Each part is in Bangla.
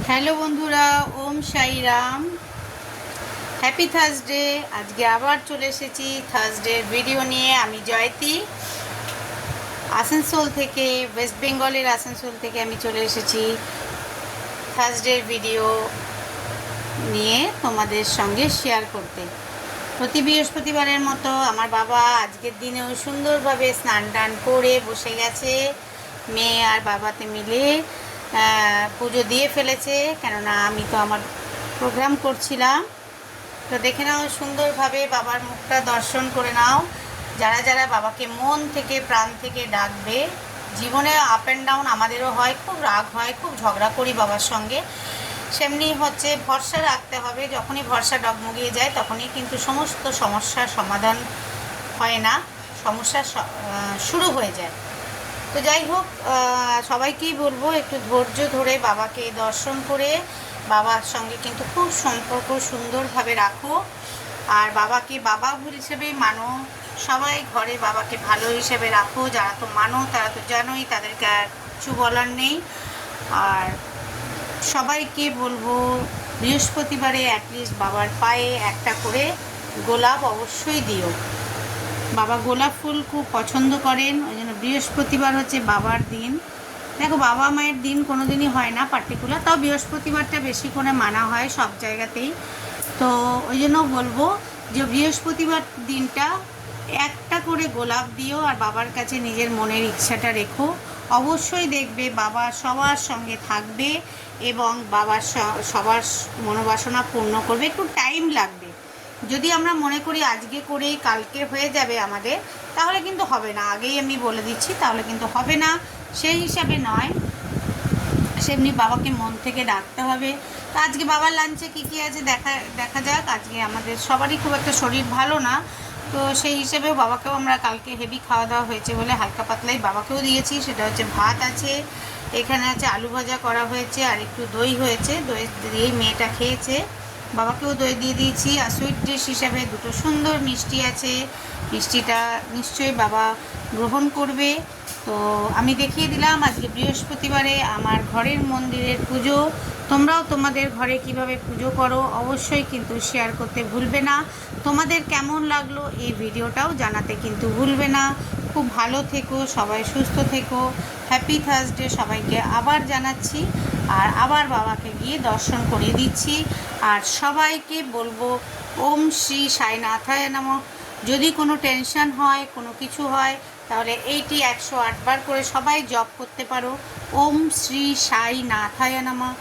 হ্যালো বন্ধুরা, ওম সাইরাম। Happy Thursday. আজকে আবার চলে এসেছি থার্সডের ভিডিও নিয়ে। আমি জয়তী, আসানসোল থেকে, ওয়েস্ট বেঙ্গলের আসানসোল থেকে আমি চলে এসেছি থার্সডের ভিডিও নিয়ে তোমাদের সঙ্গে শেয়ার করতে। প্রতি বৃহস্পতিবারের মতো আমার বাবা আজকের দিনেও সুন্দরভাবে স্নান টান করে বসে গেছে। মেয়ে আর বাবাতে মিলে পুজো দিয়ে ফেলেছে, কেননা আমি তো আমার প্রোগ্রাম করছিলাম। তো দেখে নাও, সুন্দরভাবে বাবার মুখটা দর্শন করে নাও। যারা যারা বাবাকে মন থেকে প্রাণ থেকে ডাকবে, জীবনে আপ অ্যান্ড ডাউন আমাদেরও হয়, খুব রাগ হয়, খুব ঝগড়া করি বাবার সঙ্গে। সেমনি হচ্ছে ভরসা রাখতে হবে। যখনই ভরসা ডগমগিয়ে যায় তখনই কিন্তু সমস্ত সমস্যার সমাধান হয় না, সমস্যা শুরু হয়ে যায়। তো যাই হোক, সবাইকেই বলবো একটু ধৈর্য ধরে বাবাকে দর্শন করে বাবার সঙ্গে কিন্তু খুব সম্পর্ক সুন্দরভাবে রাখো। আর বাবাকে বাবা হিসেবেই মানো, সবাই ঘরে বাবাকে ভালো হিসেবে রাখো। যারা তো মানো তারা তো জানোই, তাদেরকে আর কিছু বলার নেই। আর সবাইকে বলবো বৃহস্পতিবারে অ্যাটলিস্ট বাবার পায়ে একটা করে গোলাপ অবশ্যই দিও। বাবা গোলাপ ফুল খুব পছন্দ করেন, ওই জন্য বৃহস্পতিবার হচ্ছে বাবার দিন। দেখো, বাবা মায়ের দিন কোনো দিনই হয় না পার্টিকুলার, তাও বৃহস্পতিবারটা বেশি করে মানা হয় সব জায়গাতেই। তো ওই জন্য বলবো যে বৃহস্পতিবার দিনটা একটা করে গোলাপ দিও আর বাবার কাছে নিজের মনের ইচ্ছাটা রেখো। অবশ্যই দেখবে বাবা সবার সঙ্গে থাকবে এবং বাবার সবার মনোবাসনা পূর্ণ করবে। একটু টাইম লাগবে। যদি আমরা মনে করি আজকে করেই কালকে হয়ে যাবে আমাদের, তাহলে কিন্তু হবে না। আগেই আমি বলে দিচ্ছি, তাহলে কিন্তু হবে না। সেই হিসাবে নয়, সেমনি বাবাকে মন থেকে ডাকতে হবে। তো আজকে বাবার লাঞ্চে কী কী আছে দেখা যাক। আজকে আমাদের সবারই খুব একটা শরীর ভালো না, তো সেই হিসেবেও বাবাকেও আমরা কালকে হেভি খাওয়া দাওয়া হয়েছে বলে হালকা পাতলাই বাবাকেও দিয়েছি। সেটা হচ্ছে ভাত আছে, এখানে আছে আলু ভাজা করা হয়েছে, আর একটু দই হয়েছে। দই দিয়েই মেয়েটা খেয়েছে, বাবাকেও দই দিয়ে দিয়েছি। আর সুইট ডিশ হিসাবে দুটো সুন্দর মিষ্টি আছে, মিষ্টিটা নিশ্চয়ই বাবা গ্রহণ করবে। তো আমি দেখিয়ে দিলাম আজকে বৃহস্পতিবারে আমার ঘরের মন্দিরের পুজো। তোমরাও তোমাদের ঘরে কিভাবে পুজো করো অবশ্যই কিন্তু শেয়ার করতে ভুলবে না। তোমাদের কেমন লাগলো এই ভিডিওটাও জানাতে কিন্তু ভুলবে না। খুব ভালো থেকো, সবাই সুস্থ থেকো। হ্যাপি থার্সডে সবাইকে আবার জানাচ্ছি, আর আবার বাবাকে গিয়ে দর্শন করিয়ে দিচ্ছি। আর সবাইকে বলবো ওম শ্রী সাইনাথায় নমঃ। যদি কোনো টেনশন হয়, কোনো কিছু হয়, তাহলে এইটি 108 বার করে সবাই জপ করতে পারো, ওম শ্রী সাইনাথায় নমঃ।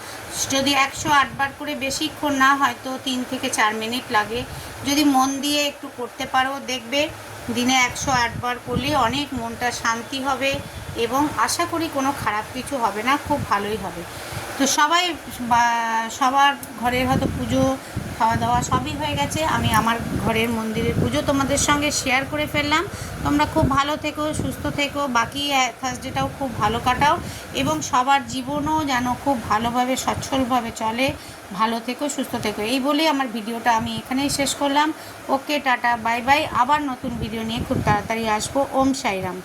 যদি 108 বার করে বেশিক্ষণ না, হয়তো 3 থেকে 4 মিনিট লাগে। যদি মন দিয়ে একটু করতে পারো, দেখবে দিনে 108 বার করলে অনেক মনটা শান্তি হবে এবং আশা করি কোনো খারাপ কিছু হবে না, খুব ভালোই হবে। তো সবাই সবার ঘরের হয়তো পুজো খাওয়া দাওয়া সবই হয়ে গেছে। আমি আমার ঘরের মন্দিরের পুজো তোমাদের সঙ্গে শেয়ার করে ফেললাম। তোমরা খুব ভালো থেকো, সুস্থ থেকো, বাকি থার্সডেটাও খুব ভালো কাটাও এবং সবার জীবনও যেন খুব ভালোভাবে সচ্ছলভাবে চলে। ভালো থেকো, সুস্থ থেকো, এই বলেই আমার ভিডিওটা আমি এখানেই শেষ করলাম। ওকে, টাটা, বাই বাই। আবার নতুন ভিডিও নিয়ে খুব তাড়াতাড়ি আসবো। ওম সাইরাম।